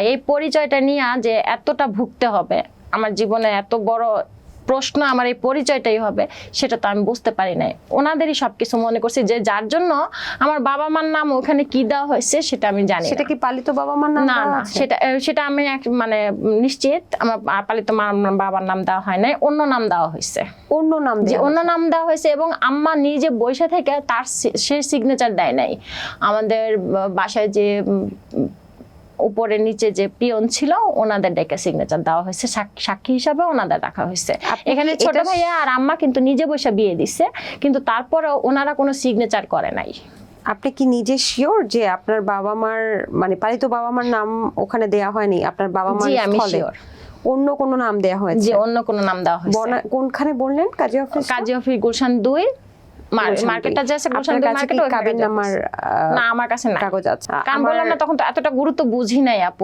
এই পরিচয়টা নিয়ে যে এতটা ভুগতে হবে, আমার জীবনে এত বড় প্রশ্ন আমার এই পরিচয়টাই হবে, সেটা তো আমি বুঝতে পারি নাই। ওনাদেরই সবকিছু মনে করছি, যে যার জন্য আমার বাবা মার নাম ওখানে কি দেওয়া হয়েছে সেটা আমি জানি সেটা কি পালিত বাবা মার নাম? না না, সেটা আমি মানে নিশ্চিত আমার পালিত বাবার নাম দেওয়া হয় নাই, অন্য নাম দেওয়া হয়েছে। অন্য নাম দিয়ে? অন্য নাম দেওয়া হয়েছে, এবং আম্মা নিজে বসে থেকে তার সে সিগনেচার দেয় নাই। আমাদের বাসায় যে উপরে নিচে যে পিয়ন ছিল ওনাদের ডেকে সিগনেচার দেওয়া হয়েছে, সাক্ষী হিসাবে ওনাদের রাখা হয়েছে। এখানে ছোট ভাইয়া আর আম্মা কিন্তু নিজে বসে বিয়ে দিছে, কিন্তু তারপরেও ওনারা কোনো সিগনেচার করে নাই। আপনি কি নিজে শিওর যে আপনার বাবা মার মানে পালিত বাবা মার নাম ওখানে দেয়া হয়নি? আপনার বাবা মার জি আমি স্থলে শিওর, অন্য কোনো নাম দেয়া হয়েছে? যে অন্য কোনো নাম দেওয়া হয়েছে। কোনখানে বললেন? কাজী অফিস? কাজী অফিস গুলশান 2 মার্কেটটা যে আছে গুলশান 2 মার্কেট, কাবিন নামার না আমার কাছে নাই। কাগজ আছে? কারণ বললাম না তখন তো এতটা গুরুত্ব বুঝি নাই আপু।